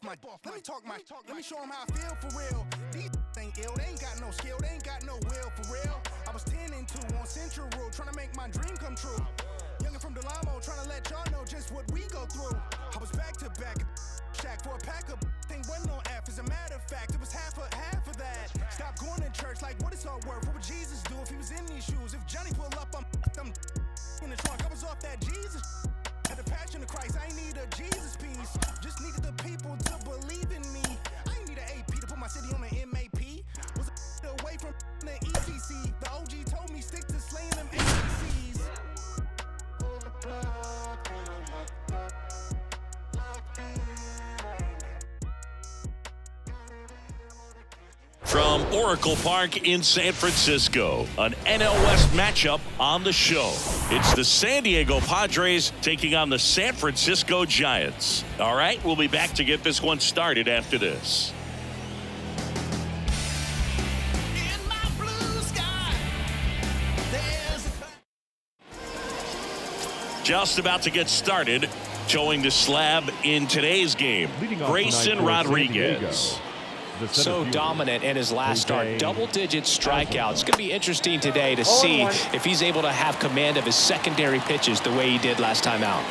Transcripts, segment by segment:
Let me talk my talk. Let me show them how I feel for real. These ain't ill. They ain't got no skill. They ain't got no will for real. I was 10 and 2 on Central Road, trying to make my dream come true. Youngin' from Delamo, trying to let y'all know just what we go through. I was back to back, shack for a pack of thing wasn't no F. As a matter of fact, it was half of that. Stop going to church like what it's all worth. What would Jesus do if he was in these shoes? If Johnny pull up, I'm in the trunk. I was off that Jesus. Had the passion of Christ. I ain't need a Jesus piece. Just needed the people to believe in me. I ain't need an AP to put my city on the MAP. Was away from the ETC. The OG told me stick to slaying them ABCs. From Oracle Park in San Francisco, an NL West matchup on the show. It's the San Diego Padres taking on the San Francisco Giants. All right, we'll be back to get this one started after this. Just about to get started, showing the slab in today's game, Grayson Rodriguez. So dominant in his last start, double-digit strikeouts. It's going to be interesting today to see if he's able to have command of his secondary pitches the way he did last time out.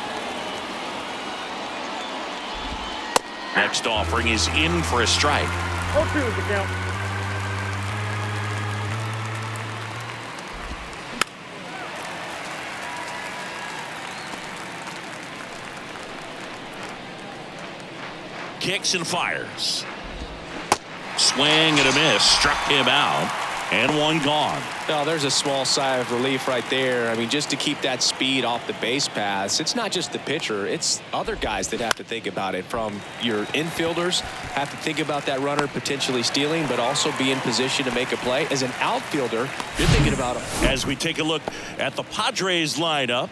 Next offering is in for a strike. 0-2 is the count. Kicks and fires. Swing and a miss, struck him out, and one gone. Oh, there's a small sigh of relief right there. I mean, just to keep that speed off the base paths, it's not just the pitcher, it's other guys that have to think about it. From your infielders, have to think about that runner potentially stealing, but also be in position to make a play. As an outfielder, you're thinking about him. As we take a look at the Padres lineup,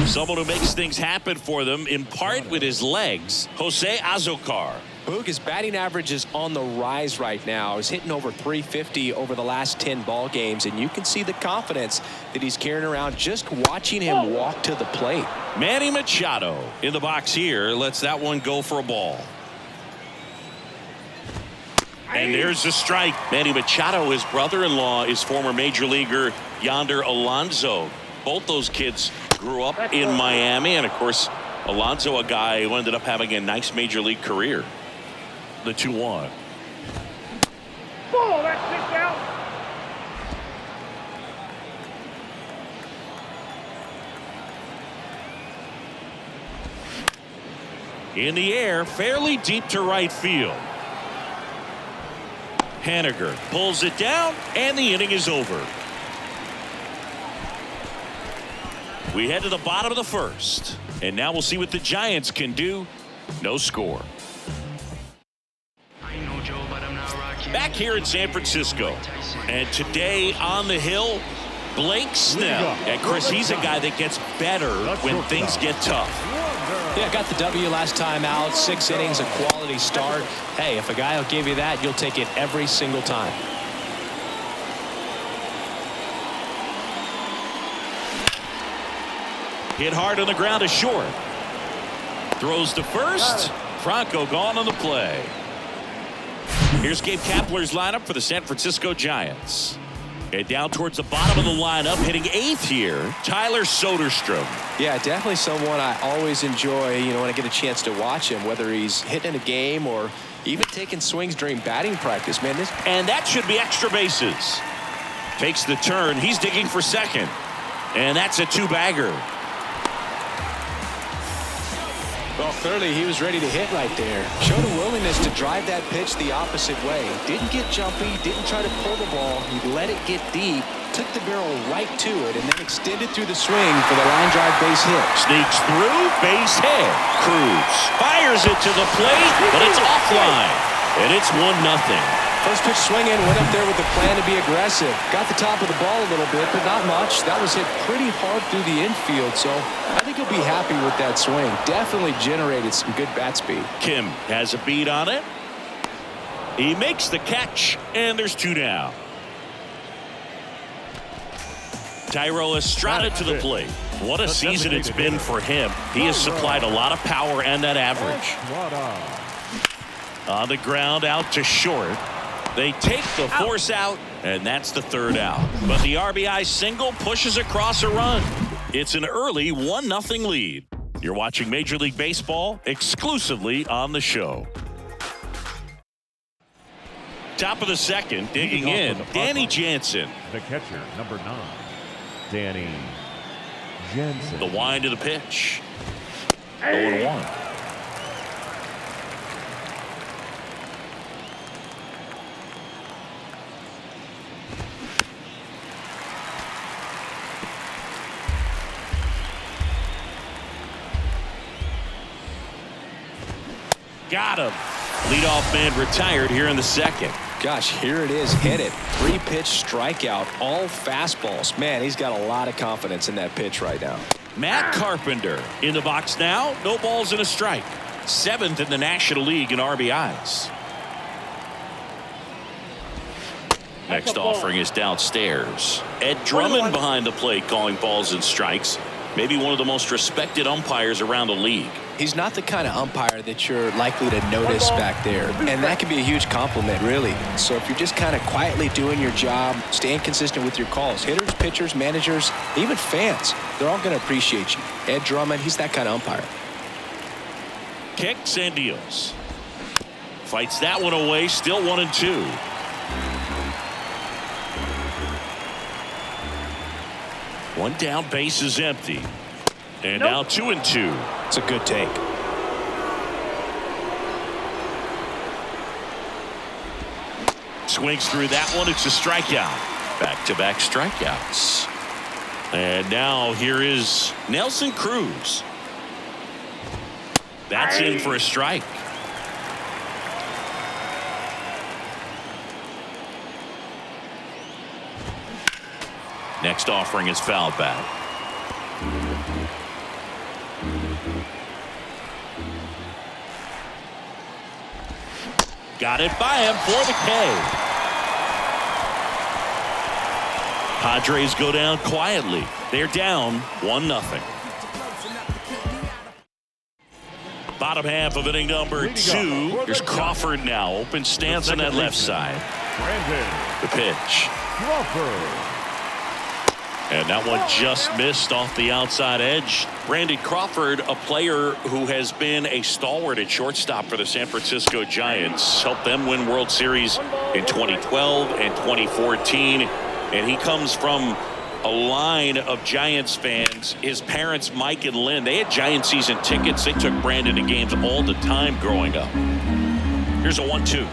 someone who makes things happen for them, in part with his legs, Jose Azocar. Boog, his batting average is on the rise right now. He's hitting over 350 over the last 10 ball games, and you can see the confidence that he's carrying around just watching him walk to the plate. Manny Machado in the box here lets that one go for a ball. And there's the strike. Manny Machado, his brother-in-law, is former major leaguer Yonder Alonso. Both those kids grew up in Miami, and of course Alonso, a guy who ended up having a nice major league career. The 2-1. Ball, that's 6 out. In the air, fairly deep to right field. Haniger pulls it down, and the inning is over. We head to the bottom of the first, and now we'll see what the Giants can do. No score. Back here in San Francisco, and today on the hill, Blake Snell. And Chris, he's a guy that gets better when things get tough. Yeah, got the W last time out, 6 innings, a quality start. Hey, if a guy will give you that, you'll take it every single time. Hit hard on the ground to short. Throws to first. Franco gone on the play. Here's Gabe Kapler's lineup for the San Francisco Giants. And down towards the bottom of the lineup, hitting 8th here, Tyler Soderstrom. Yeah, definitely someone I always enjoy, when I get a chance to watch him, whether he's hitting a game or even taking swings during batting practice, man. And that should be extra bases. Takes the turn. He's digging for second. And that's a 2-bagger. Well, clearly he was ready to hit right there. Showed a willingness to drive that pitch the opposite way. Didn't get jumpy, didn't try to pull the ball. He let it get deep, took the barrel right to it, and then extended through the swing for the line drive base hit. Sneaks through, base hit. Cruz fires it to the plate, but it's offline. And it's 1-0. First pitch swinging, went up there with the plan to be aggressive. Got the top of the ball a little bit, but not much. That was hit pretty hard through the infield, so I think he'll be happy with that swing. Definitely generated some good bat speed. Kim has a beat on it. He makes the catch, and there's 2 down. Thairo Estrada to the plate. What a season it's been for him. He has supplied a lot of power and that average. On the ground, out to short. They take the force out, and that's the third out. But the RBI single pushes across a run. It's an early 1-0 lead. You're watching Major League Baseball exclusively on the show. Top of the second, digging in, Danny Jansen. The catcher, number 9, Danny Jansen. The wind to the pitch. 0-1. Got him. Leadoff man retired here in the second. Gosh, here it is. Hit it. 3-pitch strikeout. All fastballs. Man, he's got a lot of confidence in that pitch right now. Matt Carpenter in the box now. No balls and a strike. 7th in the National League in RBIs. Next offering is downstairs. Ed Drummond behind the plate calling balls and strikes. Maybe one of the most respected umpires around the league. He's not the kind of umpire that you're likely to notice back there. And that can be a huge compliment, really. So if you're just kind of quietly doing your job, staying consistent with your calls, hitters, pitchers, managers, even fans, they're all going to appreciate you. Ed Drummond, he's that kind of umpire. Kicks and deals. Fights that one away, still 1-2. One down, base is empty. And now 2-2. It's a good take. Swings through that one. It's a strikeout. Back-to-back strikeouts. And now here is Nelson Cruz. That's in for a strike. Next offering is fouled back. Got it by him for the K. Padres go down quietly. They're down 1-0. Bottom half of inning number 2. Here's Crawford now. Open stance on that left side. The pitch. Crawford. And that one just missed off the outside edge. Brandon Crawford, a player who has been a stalwart at shortstop for the San Francisco Giants, helped them win World Series in 2012 and 2014. And he comes from a line of Giants fans. His parents, Mike and Lynn, they had Giant season tickets. They took Brandon to games all the time growing up. Here's a 1-2.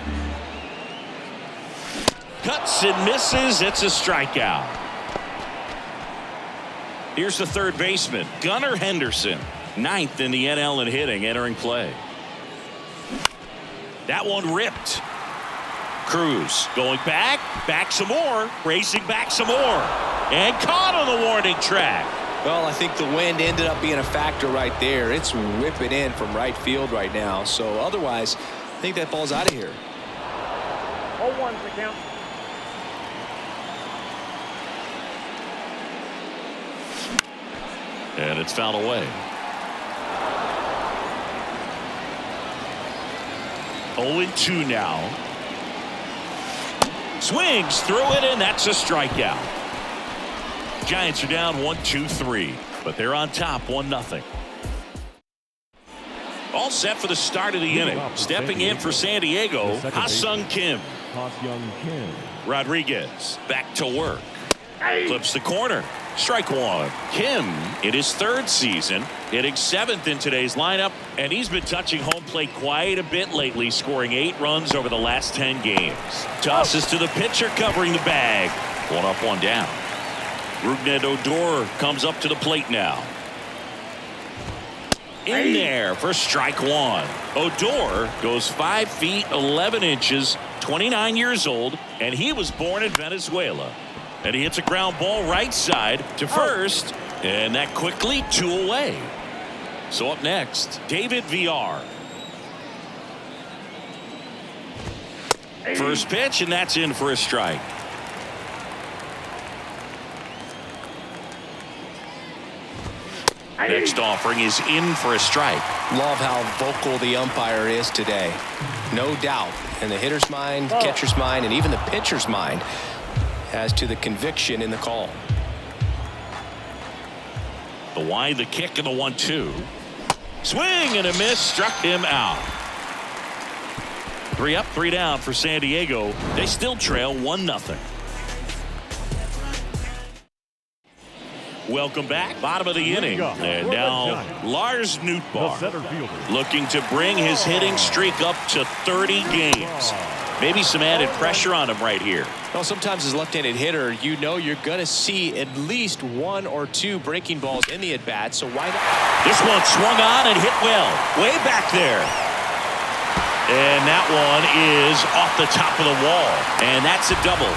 Cuts and misses. It's a strikeout. Here's the third baseman, Gunnar Henderson, 9th in the NL in hitting, entering play. That one ripped. Cruz going back some more, racing back some more, and caught on the warning track. Well, I think the wind ended up being a factor right there. It's whipping in from right field right now. So otherwise, I think that ball's out of here. 0-1 the count. And it's fouled away. 0-2 now. Swings through it, and that's a strikeout. Giants are down 1-2-3, but they're on top 1-0. All set for the start of the inning. Stepping in for San Diego, Ha-Sung Kim. Ha-Sung Kim. Rodriguez back to work. Clips the corner. Strike one. Kim in his 3rd season, hitting 7th in today's lineup, and he's been touching home plate quite a bit lately, scoring 8 runs over the last 10 games. Tosses to the pitcher covering the bag. 1 up, 1 down. Rougned Odor comes up to the plate now. In there for strike 1. Odor goes 5 feet 11 inches, 29 years old, and he was born in Venezuela. And he hits a ground ball right side to first, and that quickly 2 away. So up next, David Villar. First pitch, and that's in for a strike. Next offering is in for a strike. Love how vocal the umpire is today. No doubt. In the hitter's mind, catcher's mind, and even the pitcher's mind as to the conviction in the call. The wide, the kick, and the 1-2. Swing and a miss, struck him out. 3 up, 3 down for San Diego. They still trail 1-0. Welcome back. Bottom of the inning. And now Lars Nootbaar looking to bring his hitting streak up to 30 games. Maybe some added pressure on him right here. Well, sometimes as a left-handed hitter, you know you're going to see at least 1 or 2 breaking balls in the at-bat, so why not? This one swung on and hit well. Way back there. And that one is off the top of the wall. And that's a double.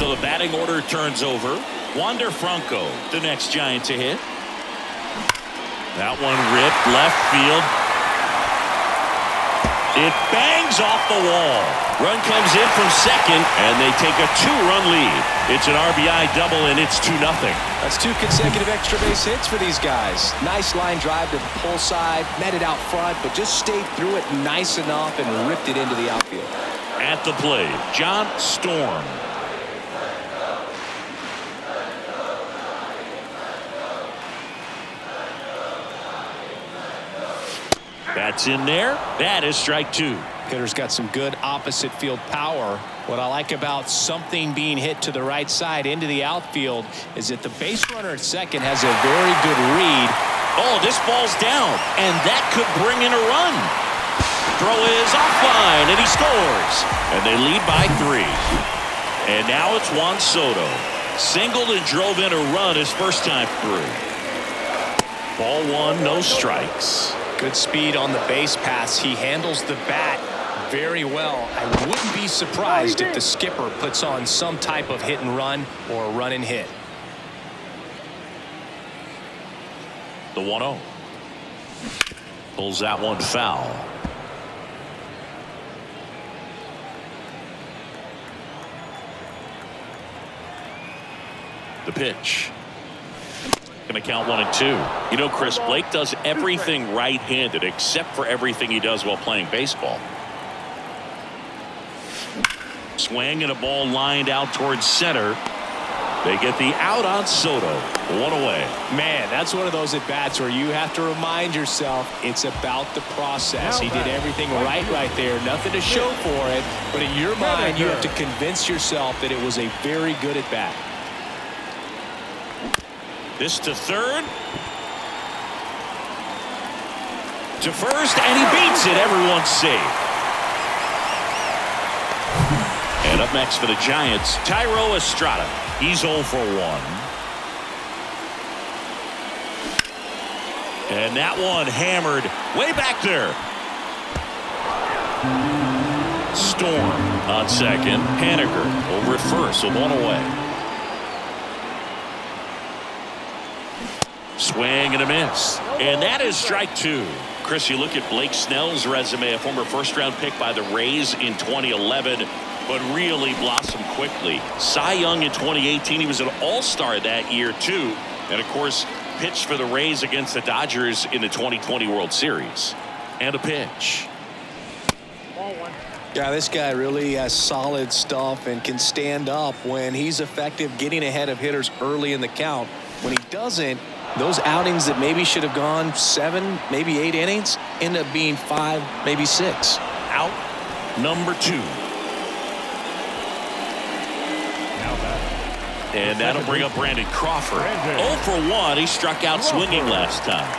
So the batting order turns over. Wander Franco, the next Giant to hit. That one ripped left field. It bangs off the wall. Run comes in from second, and they take a 2-run lead. It's an RBI double, and it's 2-0. That's 2 consecutive extra base hits for these guys. Nice line drive to the pull side, met it out front, but just stayed through it nice enough and ripped it into the outfield. At the plate, John Storm. That's in there. That is strike 2. Hitter's got some good opposite field power. What I like about something being hit to the right side into the outfield is that the base runner at second has a very good read. Oh, this ball's down, and that could bring in a run. Throw is offline, and he scores. And they lead by 3. And now it's Juan Soto. Singled and drove in a run his first time through. Ball 1, no strikes. Good speed on the base pass. He handles the bat very well. I wouldn't be surprised if the skipper puts on some type of hit and run or a run and hit. The 1-0. Pulls that one foul. The pitch. Going to count 1 and 2. You know, Chris, Blake does everything right-handed except for everything he does while playing baseball. Swing and a ball lined out towards center. They get the out on Soto. 1 away. Man, that's one of those at-bats where you have to remind yourself it's about the process. He did everything right there. Nothing to show for it. But in your mind, you have to convince yourself that it was a very good at-bat. This to third. To first, and he beats it. Everyone's safe. And up next for the Giants, Thairo Estrada. He's 0 for 1. And that one hammered way back there. Storm on second. Haniger over at first, so 1 away. Swing and a miss. And that is strike 2. Chris, you look at Blake Snell's resume, a former first-round pick by the Rays in 2011, but really blossomed quickly. Cy Young in 2018. He was an all-star that year, too. And, of course, pitched for the Rays against the Dodgers in the 2020 World Series. And a pitch. Yeah, this guy really has solid stuff and can stand up when he's effective getting ahead of hitters early in the count. When he doesn't, those outings that maybe should have gone 7, maybe 8 innings end up being 5, maybe 6. Out number 2. And that'll bring up Brandon Crawford. 0 for 1. He struck out swinging last time.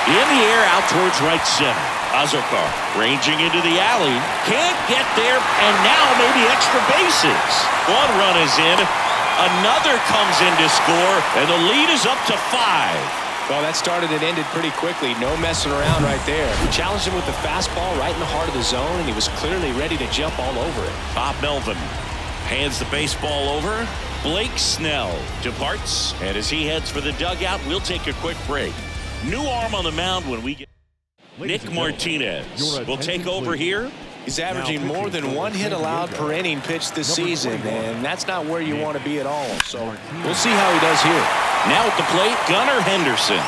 In the air out towards right center. Azokar ranging into the alley. Can't get there, and now maybe extra bases. 1 run is in. Another comes in to score, and the lead is up to 5. Well, that started and ended pretty quickly. No messing around right there. He challenged him with the fastball right in the heart of the zone, and he was clearly ready to jump all over it. Bob Melvin hands the baseball over. Blake Snell departs, and as he heads for the dugout, we'll take a quick break. New arm on the mound when we get... Nick Martinez will take over here He's averaging more than 1 hit allowed per inning pitched this season, and that's not where you want to be at all. So we'll see how he does here. Now at the plate, Gunnar Henderson.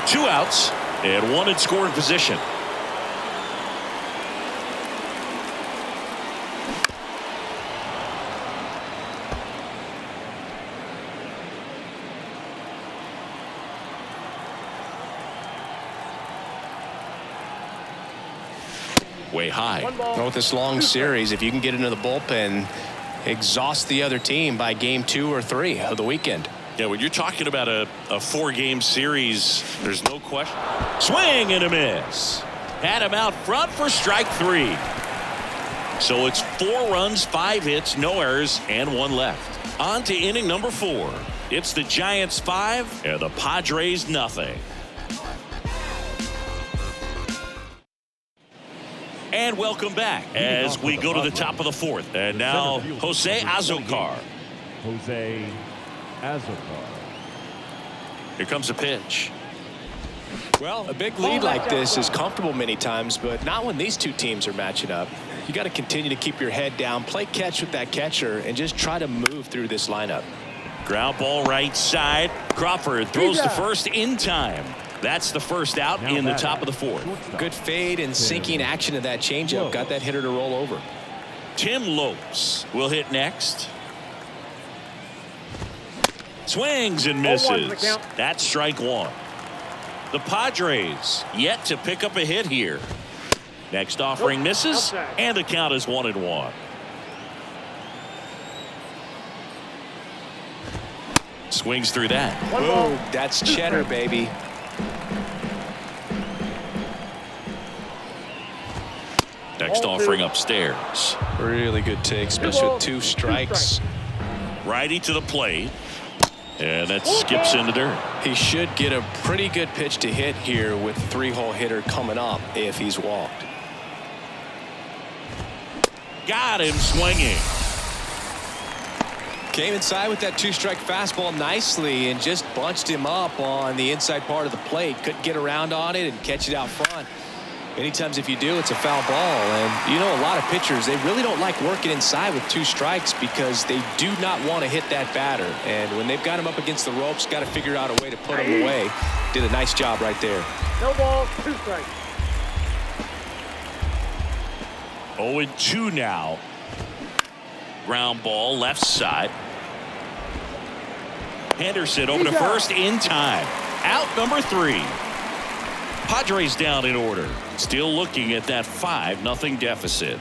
Two outs and one in scoring position. Way high. Well, with this long series, if you can get into the bullpen, exhaust the other team by game 2 or 3 of the weekend. Yeah, when you're talking about a 4-game series, there's no question. Swing and a miss. Had him out front for strike 3. So it's 4 runs, 5 hits, no errors, and 1 left. On to inning number 4. It's the Giants 5 and the Padres nothing. And welcome back as we go to the top of the 4th. And now Jose Azocar. Jose Azocar. Here comes a pitch. Well, a big lead like this is comfortable many times, but not when these two teams are matching up. You got to continue to keep your head down, play catch with that catcher, and just try to move through this lineup. Ground ball right side. Crawford throws to first in time. That's the first out in the top of the 4th. Good fade and sinking action of that changeup got that hitter to roll over. Tim Lopes will hit next. Swings and misses. That's strike 1. The Padres yet to pick up a hit here. Next offering misses, and the count is 1-1. Swings through that. Boom, that's cheddar, baby. Next offering upstairs. Really good take, especially with 2 strikes. Righty to the plate. And that skips into dirt. He should get a pretty good pitch to hit here with a 3-hole hitter coming up if he's walked. Got him swinging. Came inside with that 2-strike fastball nicely and just bunched him up on the inside part of the plate. Couldn't get around on it and catch it out front. Many times if you do, it's a foul ball. And you know, a lot of pitchers, they really don't like working inside with 2 strikes because they do not want to hit that batter. And when they've got him up against the ropes, got to figure out a way to put him away. Did a nice job right there. No ball, 2 strikes. 0-2 now. Ground ball left side. Henderson over to first in time. Out number 3. Padres down in order. Still looking at that 5-0 deficit.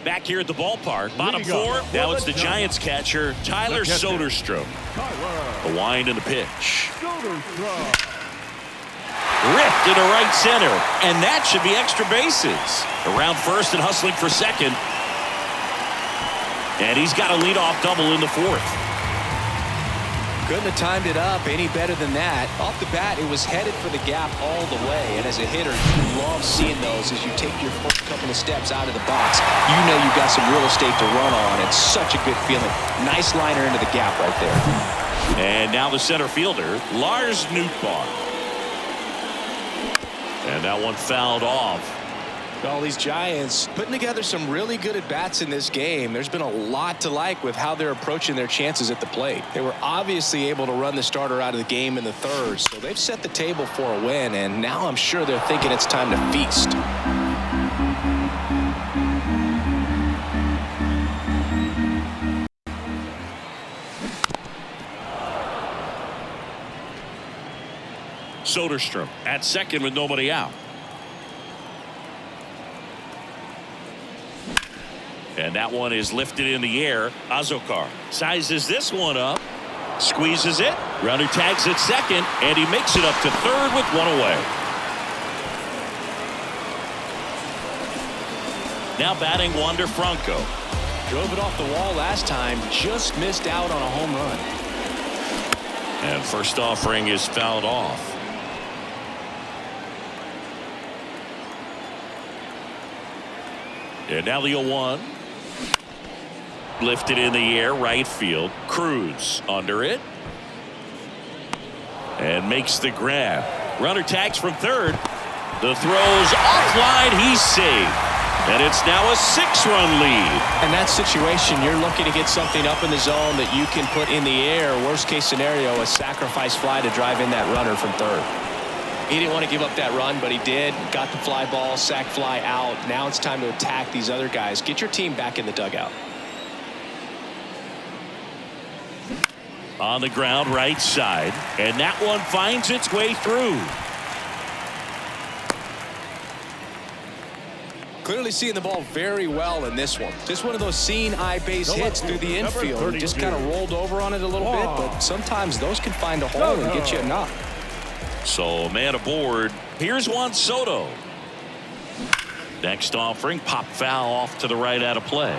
Back here at the ballpark, bottom 4. Now it's the Giants catcher, Tyler Soderstrom. The wind and the pitch. Ripped into right center, and that should be extra bases. Around first and hustling for second. And he's got a leadoff double in the 4th. Couldn't have timed it up any better than that. Off the bat, it was headed for the gap all the way. And as a hitter, you love seeing those as you take your first couple of steps out of the box. You know you've got some real estate to run on. It's such a good feeling. Nice liner into the gap right there. And now the center fielder, Lars Nootbaar. And that one fouled off. Well, these Giants putting together some really good at-bats in this game. There's been a lot to like with how they're approaching their chances at the plate. They were obviously able to run the starter out of the game in the 3rd, so they've set the table for a win, and now I'm sure they're thinking it's time to feast. Soderstrom at second with nobody out. And that one is lifted in the air. Azocar sizes this one up, squeezes it. Runner tags at second, and he makes it up to 3rd with 1 away. Now batting Wander Franco. Drove it off the wall last time, just missed out on a home run. And first offering is fouled off. And now the 0-1. Lifted in the air, right field. Cruz under it. and makes the grab. Runner tags from third. The throw's offline. He's safe. And it's now a 6-run lead. In that situation, you're looking to get something up in the zone that you can put in the air. Worst case scenario, a sacrifice fly to drive in that runner from third. He didn't want to give up that run, but he did. Got the fly ball, sac fly out. Now it's time to attack these other guys. Get your team back in the dugout. On the ground, right side. And that one finds its way through. Clearly seeing the ball very well in this one. Just one of those seeing eye base hits through the infield. Just kind of rolled over on it a little bit, but sometimes those can find a hole and get you a knock. So man aboard. Here's Juan Soto. Next offering, pop foul off to the right out of play.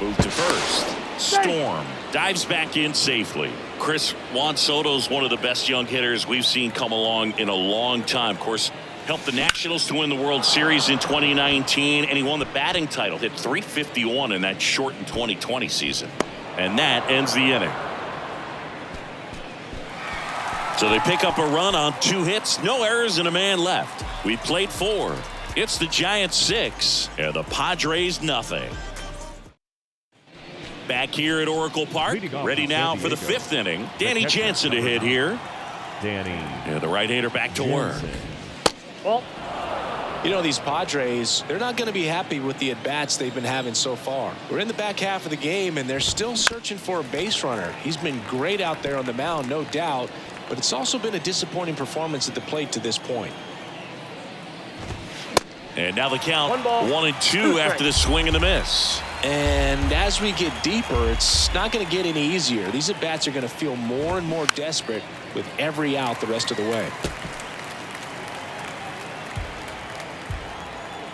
Move to first. Storm dives back in safely. Chris, Juan Soto's one of the best young hitters we've seen come along in a long time. Of course, helped the Nationals to win the World Series in 2019, and he won the batting title. Hit .351 in that shortened 2020 season. And that ends the inning. So they pick up a run on 2 hits, no errors, and a man left. We played 4. It's the Giants 6 and the Padres nothing. Back here at Oracle Park, ready now for the 5th inning. Danny Jansen to hit here. And the right-hander back to work. Well, you know, these Padres, they're not going to be happy with the at-bats they've been having so far. We're in the back half of the game, and they're still searching for a base runner. He's been great out there on the mound, no doubt, but it's also been a disappointing performance at the plate to this point. And now the count 1-2 after the swing and the miss. And as we get deeper, it's not going to get any easier. These at-bats are going to feel more and more desperate with every out the rest of the way.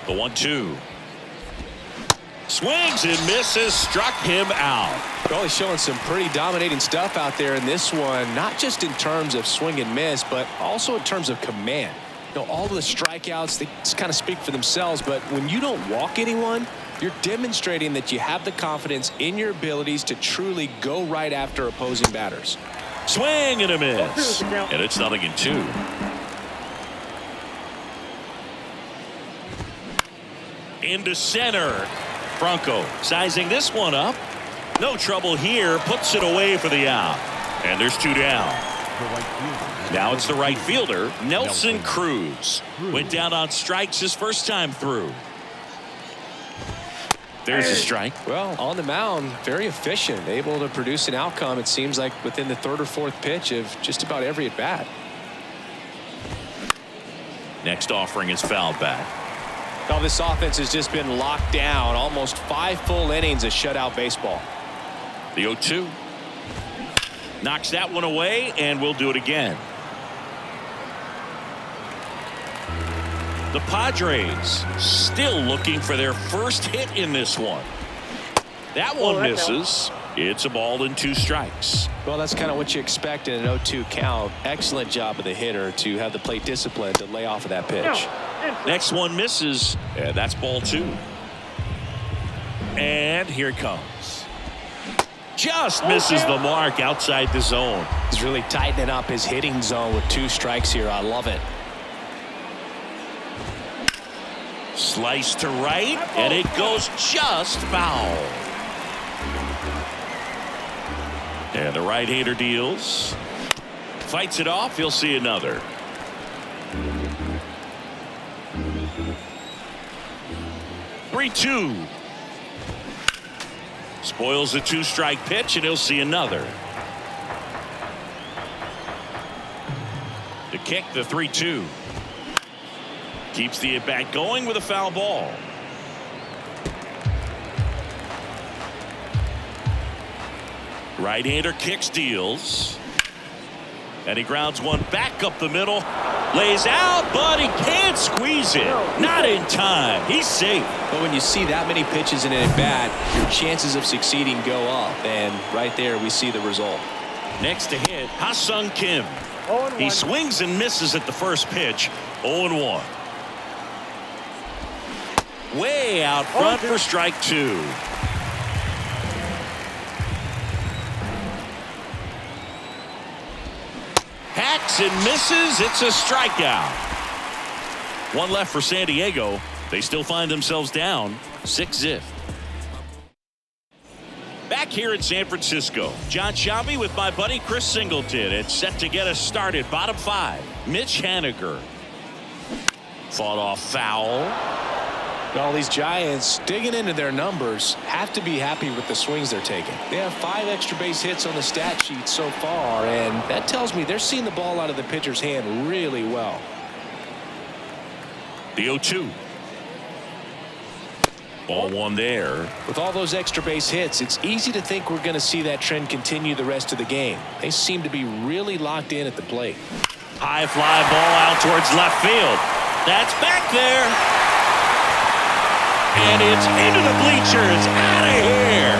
The 1-2. Swings and misses, struck him out. Well, he's showing some pretty dominating stuff out there in this one, not just in terms of swing and miss, but also in terms of command. You know, all of the strikeouts, they just kind of speak for themselves, but when you don't walk anyone, you're demonstrating that you have the confidence in your abilities to truly go right after opposing batters. Swing and a miss. And it's 0-2. Into center. Franco sizing this one up. No trouble here. Puts it away for the out. And there's 2 down. Now it's the right fielder, Nelson Cruz. Went down on strikes his first time through. There's a strike. Well, on the mound, very efficient, able to produce an outcome, it seems like, within the 3rd or 4th pitch of just about every at bat. Next offering is fouled back. Now this offense has just been locked down. Almost 5 full innings of shutout baseball. The 0-2. Knocks that one away, and we'll do it again. The Padres still looking for their first hit in this one. That one misses. It's a ball and 2 strikes. Well, that's kind of what you expect in an 0-2 count. Excellent job of the hitter to have the plate discipline to lay off of that pitch. Next one misses, and that's ball 2. And here it comes. Just misses the mark outside the zone. He's really tightening up his hitting zone with 2 strikes here. I love it. Slice to right, and it goes just foul. And the right-hander deals. Fights it off. He'll see another. Three-two. Spoils the 2-strike pitch, and he'll see another. To kick the 3-2. Keeps the at-bat going with a foul ball. Right-hander kicks, deals. And he grounds one back up the middle. Lays out, but he can't squeeze it. Not in time. He's safe. But when you see that many pitches in an at-bat, your chances of succeeding go up. And right there, we see the result. Next to hit, Ha-Seong Kim. He swings and misses at the first pitch. 0-1. Way out front for strike 2. Hacks and misses. It's a strikeout. One left for San Diego. They still find themselves down 6-0. Back here in San Francisco, John Sciambi with my buddy Chris Singleton. It's set to get us started. Bottom 5, Mitch Haniger. Fought off foul. All these Giants digging into their numbers have to be happy with the swings they're taking. They have 5 extra base hits on the stat sheet so far, and that tells me they're seeing the ball out of the pitcher's hand really well. The 0-2. Ball 1 there. With all those extra base hits, it's easy to think we're going to see that trend continue the rest of the game. They seem to be really locked in at the plate. High fly ball out towards left field. That's back there. And it's into the bleachers. Out of here.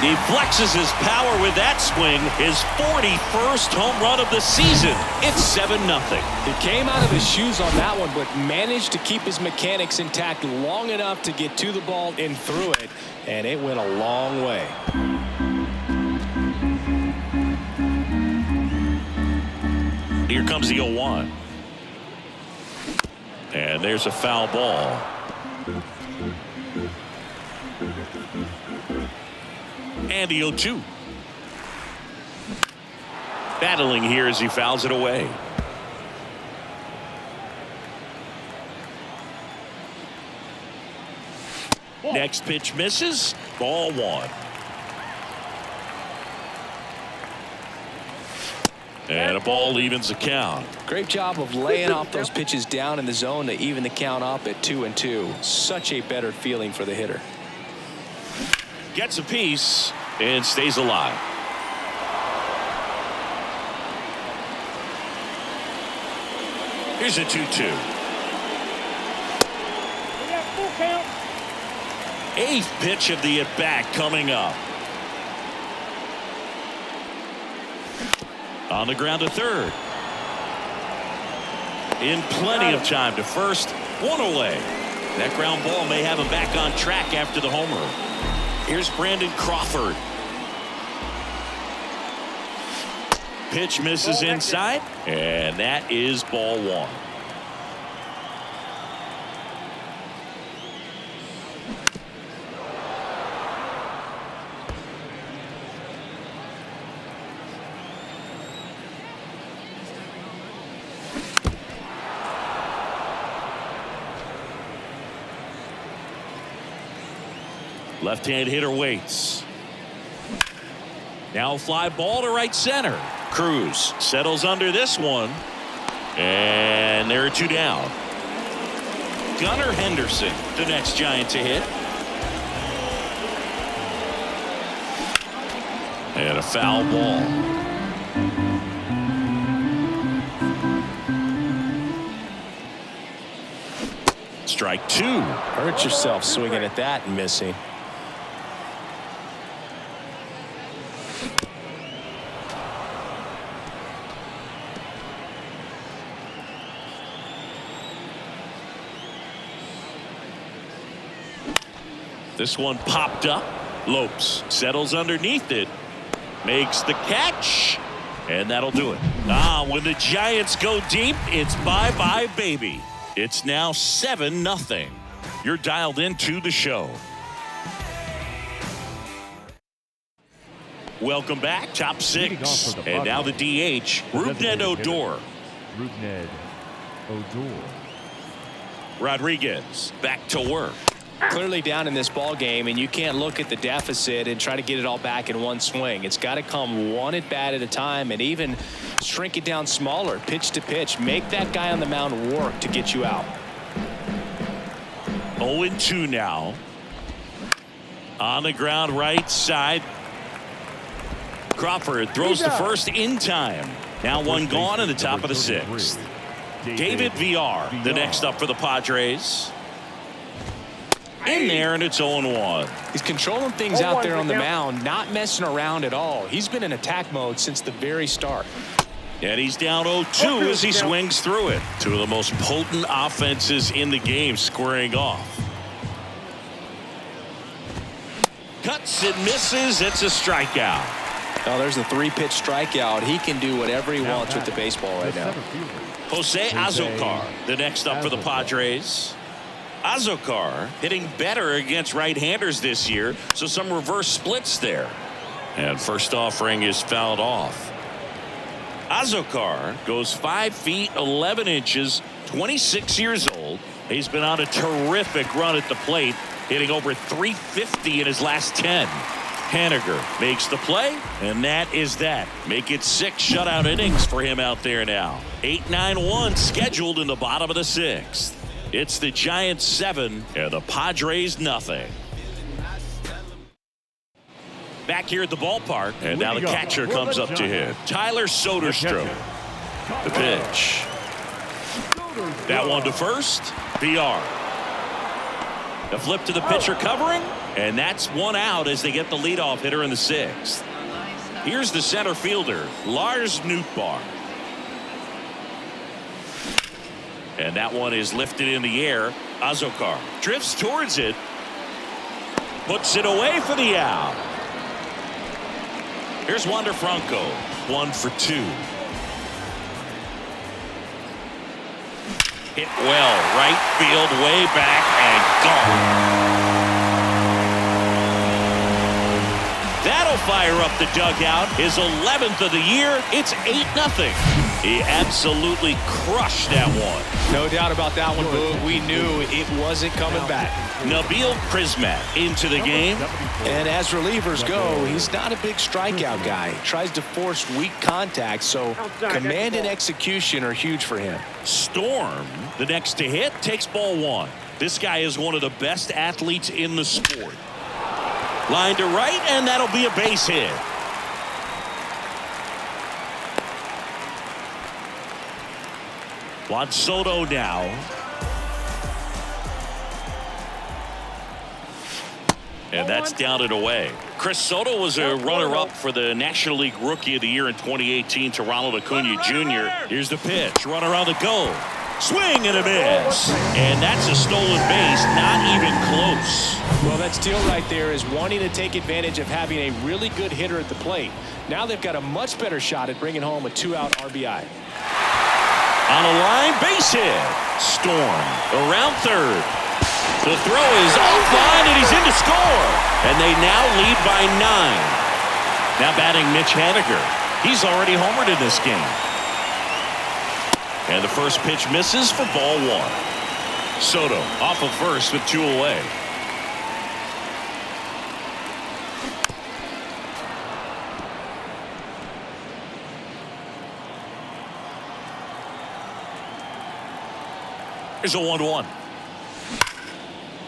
He flexes his power with that swing. His 41st home run of the season. It's 7-0. He came out of his shoes on that one, but managed to keep his mechanics intact long enough to get to the ball and through it. And it went a long way. Here comes the 0-1. And there's a foul ball. And the 0-2. Battling here as he fouls it away. Next pitch misses. Ball 1. And a ball evens the count. Great job of laying off those pitches down in the zone to even the count up at 2-2. Such a better feeling for the hitter. Gets a piece and stays alive. Here's a 2-2. 8th pitch of the at-bat coming up. On the ground to third. In plenty of time to first. 1 away. That ground ball may have him back on track after the homer. Here's Brandon Crawford. Pitch misses inside, and that is ball 1. Left-hand hitter waits. Now fly ball to right center. Cruz settles under this one. And there are 2 down. Gunnar Henderson, the next Giant to hit. And a foul ball. Strike 2. Hurt yourself swinging at that and missing. This one popped up. Lopes settles underneath it. Makes the catch. And that'll do it. When the Giants go deep, it's bye-bye, baby. It's now 7-0. You're dialed into the show. Welcome back. Top 6. And now the DH, Rougned Odor. Rougned Odor. Rodriguez back to work. Clearly down in this ball game, and you can't look at the deficit and try to get it all back in one swing. It's got to come one at bat at a time, and even shrink it down smaller, pitch to pitch. Make that guy on the mound work to get you out. 0-2 now. On the ground right side. Crawford throws the first in time. Now one gone in the top of the 6th. David Villar, the next up for the Padres. In there, and it's 0-1. He's controlling things out there on the mound, not messing around at all. He's been in attack mode since the very start. And he's down 0-2 as he swings through it. 2 of the most potent offenses in the game squaring off. Cuts and misses. It's a strikeout. Oh, there's a 3-pitch strikeout. He can do whatever he wants with the baseball right now. Jose Azocar, the next up for the Padres. Azocar hitting better against right-handers this year, so some reverse splits there. And first offering is fouled off. Azocar goes 5 feet 11 inches, 26 years old. He's been on a terrific run at the plate, hitting over 350 in his last 10. Haniger makes the play, and that is that. Make it 6 shutout innings for him out there now. 8-9-1 scheduled in the bottom of the 6th. It's the Giants 7 and the Padres nothing. Back here at the ballpark, and now the catcher comes up to hit. Tyler Soderstrom. The pitch. That one to first. BR. The flip to the pitcher covering, and that's one out as they get the leadoff hitter in the 6th. Here's the center fielder, Lars Nootbaar. And that one is lifted in the air. Azocar drifts towards it. Puts it away for the out. Here's Wander Franco, 1 for 2. Hit well, right field, way back, and gone. That'll fire up the dugout. His 11th of the year. It's 8-0. He absolutely crushed that one. No doubt about that one, Boog. We knew it wasn't coming back. Nabil Prismat into the game. And as relievers go, he's not a big strikeout guy. He tries to force weak contact, so command and execution are huge for him. Storm, the next to hit, takes ball 1. This guy is one of the best athletes in the sport. Line to right, and that'll be a base hit. Juan Soto now. And that's down and away. Chris Soto was a runner-up for the National League Rookie of the Year in 2018 to Ronald Acuna Jr. Here's the pitch. Runner on the go. Swing and a miss. And that's a stolen base. Not even close. Well, that steal right there is wanting to take advantage of having a really good hitter at the plate. Now they've got a much better shot at bringing home a 2-out RBI. On a line, base hit. Storm around third. The throw is offline, and he's in to score. And they now lead by 9. Now batting Mitch Haniger. He's already homered in this game. And the first pitch misses for ball 1. Soto off of first with 2 away. Here's a 1-1.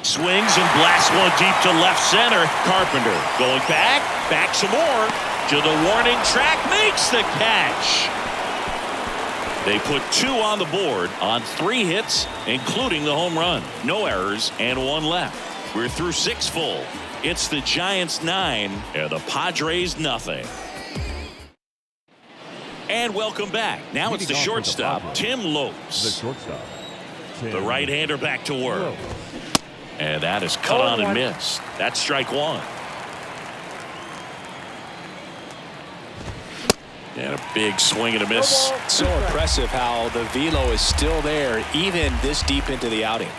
Swings and blasts one deep to left center. Carpenter going back some more to the warning track, makes the catch. They put 2 on the board on 3 hits, including the home run. No errors and 1 left. We're through 6 full. It's the Giants 9 and the Padres nothing. And welcome back. Now it's the shortstop, Tim Lopes. The shortstop. The right-hander back to work. And that is cut on and missed. That's strike 1. And a big swing and a miss. So impressive how the velo is still there even this deep into the outing.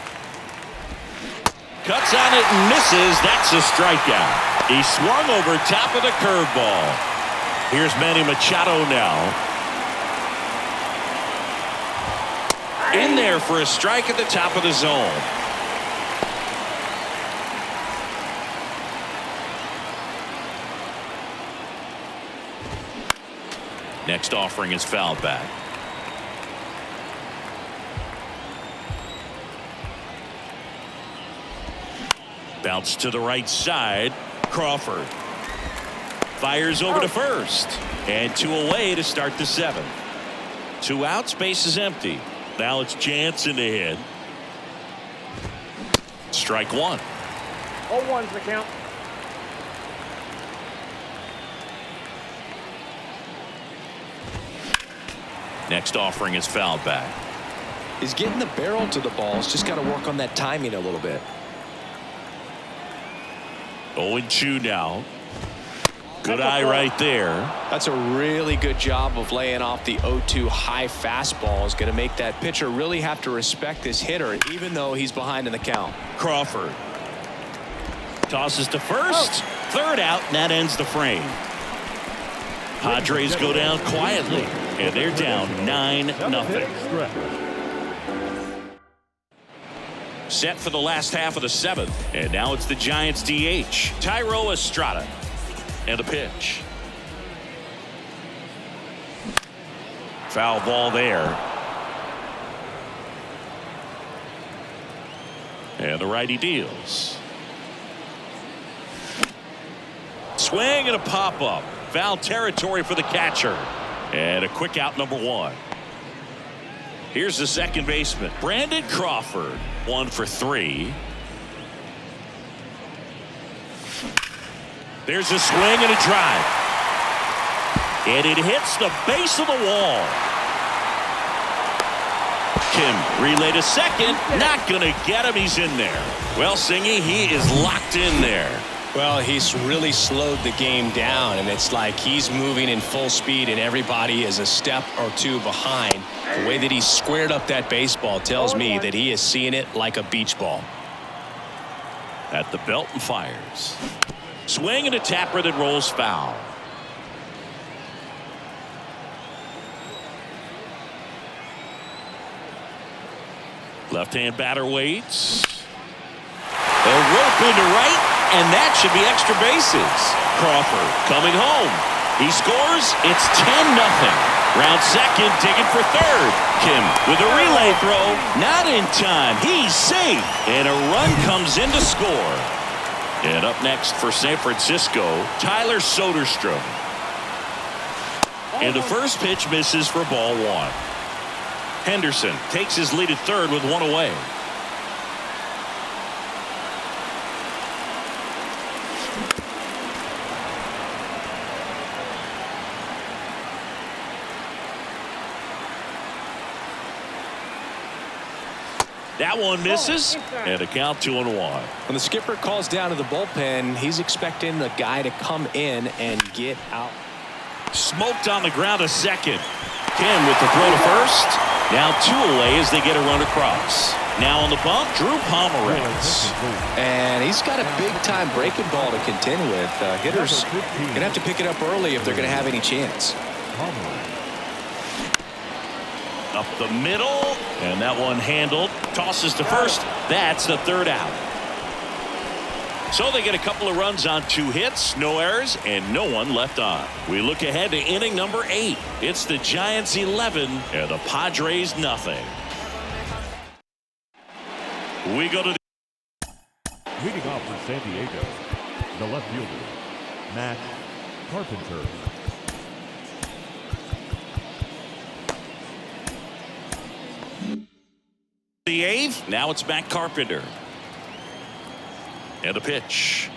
Cuts on it and misses. That's a strikeout. He swung over top of the curveball. Here's Manny Machado now. In there for a strike at the top of the zone. Next offering is fouled back. Bounce to the right side. Crawford fires over to first. And 2 away to start the 7th. 2 outs, base is empty. Now it's Jansen to hit. Strike 1. 0-1's the count. Next offering is fouled back. He's getting the barrel to the balls. Just got to work on that timing a little bit. 0-2 now. Good eye right there. That's a really good job of laying off the 0-2 high fastball. Is going to make that pitcher really have to respect this hitter, even though he's behind in the count. Crawford tosses to first. Third out, and that ends the frame. Padres go down quietly, and they're down 9-0. Set for the last half of the seventh, and now it's the Giants DH, Thairo Estrada. And the pitch. Foul ball there. And the righty deals. Swing and a pop-up. Foul territory for the catcher. And a quick out, number one. Here's the second baseman, Brandon Crawford. 1 for 3. There's a swing and a drive. And it hits the base of the wall. Kim relay to second. Not going to get him. He's in there. Well, Singy, he is locked in there. Well, he's really slowed the game down, and it's like he's moving in full speed and everybody is a step or two behind. The way that he squared up that baseball tells me that he is seeing it like a beach ball. At the belt and fires. Swing and a tapper that rolls foul. Left-hand batter waits. They'll rope into right, and that should be extra bases. Crawford coming home. He scores. It's 10-0. Round second, digging for third. Kim with a relay throw. Not in time. He's safe. And a run comes in to score. And up next for San Francisco, Tyler Soderstrom. And the first pitch misses for ball one. Henderson takes his lead at third with one away. That one misses, and a count 2-1. When the skipper calls down to the bullpen, he's expecting the guy to come in and get out. Smoked on the ground to second. Kim with the throw to first. Now 2 away as they get a run across. Now on the bump, Drew Pomeranz. And he's got a big-time breaking ball to contend with. Hitters going to have to pick it up early if they're going to have any chance. Up the middle, and that one handled. Tosses to first. That's the third out. So they get a couple of runs on 2 hits, no errors, and no one left on. We look ahead to inning number 8. It's the Giants 11 and the Padres nothing. We go to the leading off for San Diego, the left fielder, Matt Carpenter. The 8th. Now it's Matt Carpenter. And a pitch.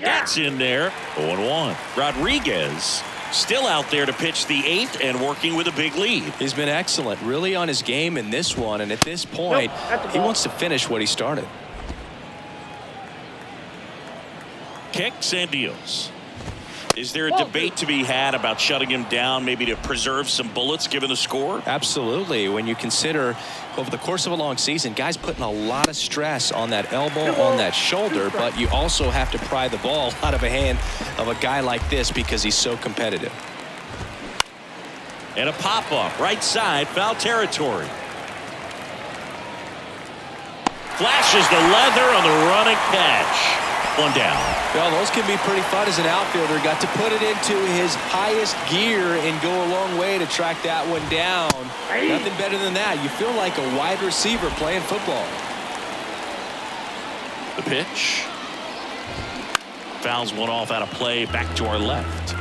That's in there. 0-1. Rodriguez still out there to pitch the 8th and working with a big lead. He's been excellent, really on his game in this one, and at this point, he wants to finish what he started. Kicks and deals. Is there a debate to be had about shutting him down, maybe to preserve some bullets given the score? Absolutely. When you consider over the course of a long season, guys putting a lot of stress on that elbow, on that shoulder, but you also have to pry the ball out of a hand of a guy like this because he's so competitive. And a pop-up, right side, foul territory. Flashes the leather on the running catch. One down. Well, those can be pretty fun as an outfielder. Got to put it into his highest gear and go a long way to track that one down. Nothing better than that. You feel like a wide receiver playing football. The pitch. Fouls one off out of play, back to our left.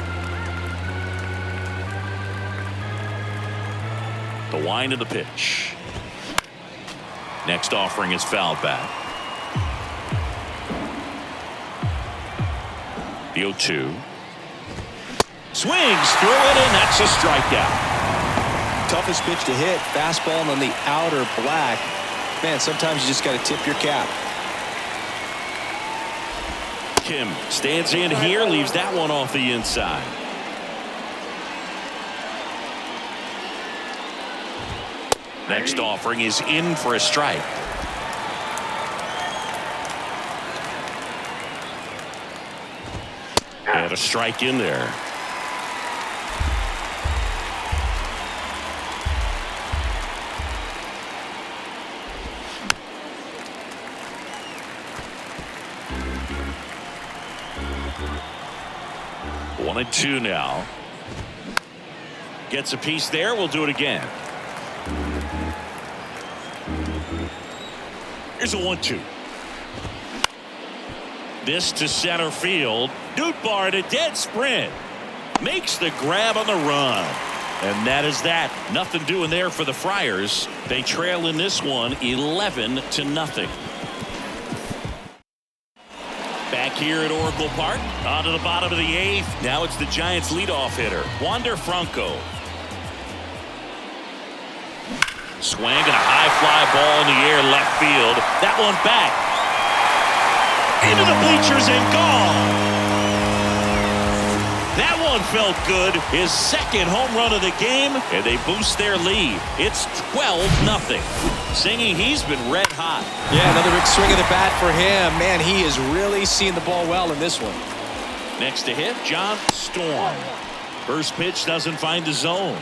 The wind of the pitch. Next offering is fouled back. The 0-2. Swings through it, and that's a strikeout. Toughest pitch to hit, fastball on the outer black. Man, sometimes you just got to tip your cap. Kim stands in here, leaves that one off the inside. Next offering is in for a strike. And a strike in there. One and two now. Gets a piece there. We'll do it again. Here's a 1-2. This to center field. Nootbaar at a dead sprint. Makes the grab on the run. And that is that. Nothing doing there for the Friars. They trail in this one 11-0. Back here at Oracle Park. On to the bottom of the 8th. Now it's the Giants leadoff hitter, Wander Franco. Swing and a high fly ball in the air left field. That one back. Into the bleachers and gone. That one felt good. His second home run of the game, and they boost their lead. It's 12-0. Singing, he's been red hot. Yeah, another big swing of the bat for him. Man, he is really seeing the ball well in this one. Next to hit, John Storm. First pitch doesn't find the zone.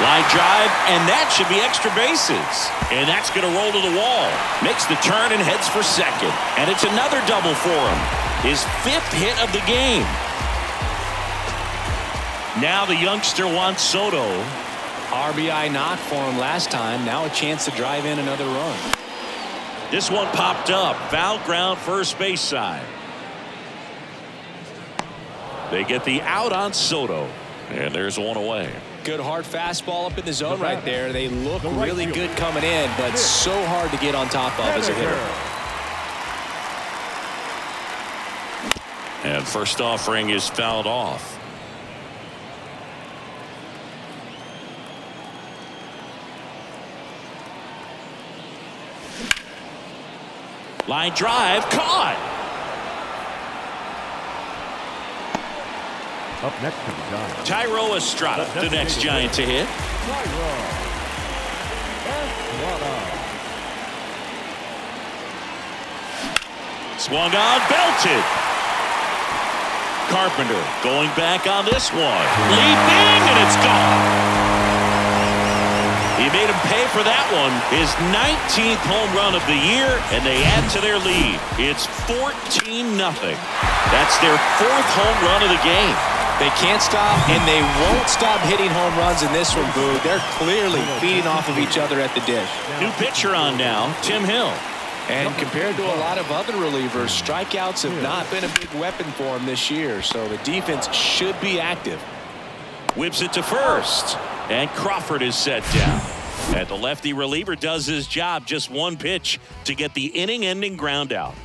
Line drive, and that should be extra bases. And that's going to roll to the wall. Makes the turn and heads for second. And it's another double for him. His 5th hit of the game. Now the youngster Juan Soto. RBI knock for him last time. Now a chance to drive in another run. This one popped up. Foul ground first base side. They get the out on Soto. And there's one away. Good hard fastball up in the zone right there. They look really good coming in, but so hard to get on top of as a hitter. And first offering is fouled off. Line drive caught. Up next to the Giants, Thairo Estrada, the next Giant to hit. Swung on, belted. Carpenter going back on this one. Leaping, and it's gone. He made him pay for that one. His 19th home run of the year, and they add to their lead. It's 14-0. That's their 4th home run of the game. They can't stop, and they won't stop hitting home runs in this one, Boo. They're clearly feeding off of each other at the dish. New pitcher on now, Tim Hill. And compared to a lot of other relievers, strikeouts have not been a big weapon for him this year, so the defense should be active. Whips it to first, and Crawford is set down. And the lefty reliever does his job. Just one pitch to get the inning-ending ground out.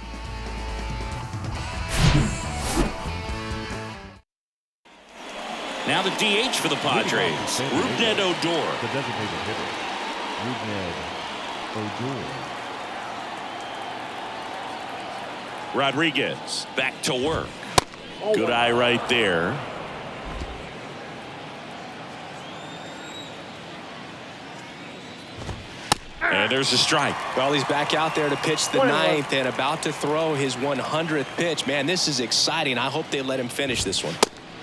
Now the DH for the Padres, Rougned Odor. the designated hitter, Rougned Odor. Rodriguez back to work. Good eye right there. And there's a strike. Well, he's back out there to pitch the 9th and about to throw his 100th pitch. Man, this is exciting. I hope they let him finish this one.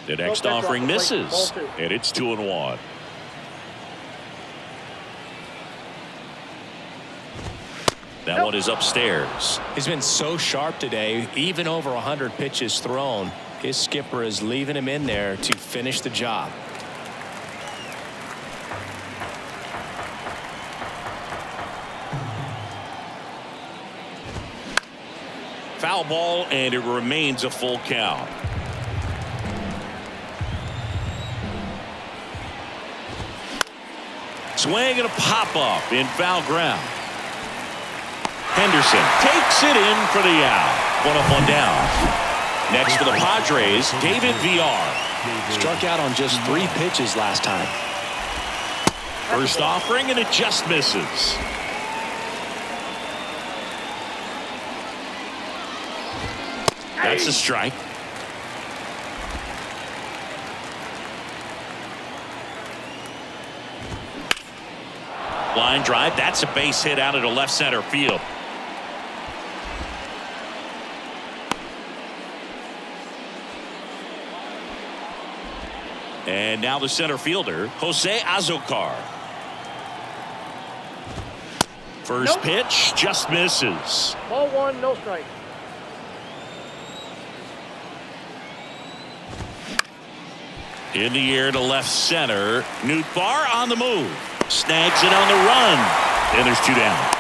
The next offering misses, and it's 2-1. That one is upstairs. He's been so sharp today, even over 100 pitches thrown. His skipper is leaving him in there to finish the job. Foul ball, and it remains a full count. Swing and a pop-up in foul ground. Henderson takes it in for the out. 1 up, 1 down. Next for the Padres, David Villar. Struck out on just 3 pitches last time. First offering, and it just misses. That's a strike. Line drive. That's a base hit out into left center field. And now the center fielder, Jose Azocar. First pitch just misses. Ball one, no strike. In the air to left center. Nootbaar on the move. Snags it on the run. And there's 2 down.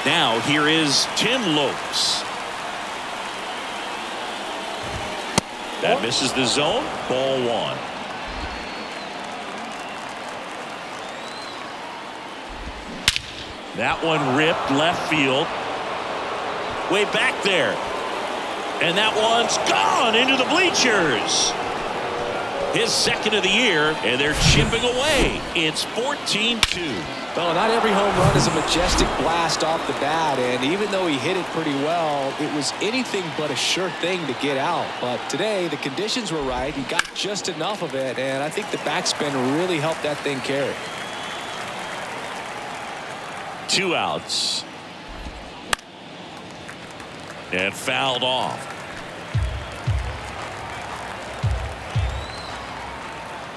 Now here is Tim Lopes. That misses the zone. Ball 1. That one ripped left field. Way back there. And that one's gone into the bleachers. His second of the year, and they're chipping away. It's 14-2. Well, not every home run is a majestic blast off the bat, and even though he hit it pretty well, it was anything but a sure thing to get out. But today, the conditions were right. He got just enough of it, and I think the backspin really helped that thing carry. 2 outs. And fouled off.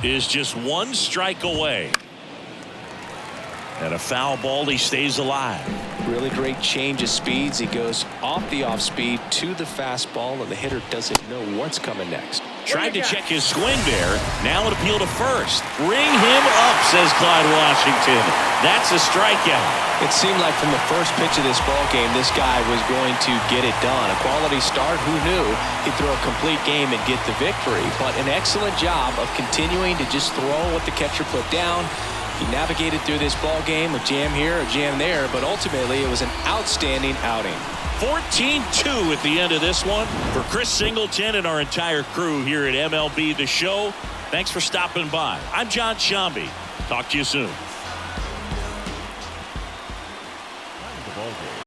Is just 1 strike away. And a foul ball, he stays alive. Really great change of speeds. He goes off the off speed to the fastball, and the hitter doesn't know what's coming next. Tried to check his swing there. Now an appeal to first. Ring him up, says Clyde Washington. That's a strikeout. It seemed like from the first pitch of this ball game, this guy was going to get it done. A quality start. Who knew he'd throw a complete game and get the victory? But an excellent job of continuing to just throw what the catcher put down. He navigated through this ball game, a jam here, a jam there, but ultimately it was an outstanding outing. 14-2 at the end of this one. For Chris Singleton and our entire crew here at MLB The Show, thanks for stopping by. I'm John Sciambi. Talk to you soon. The ball game.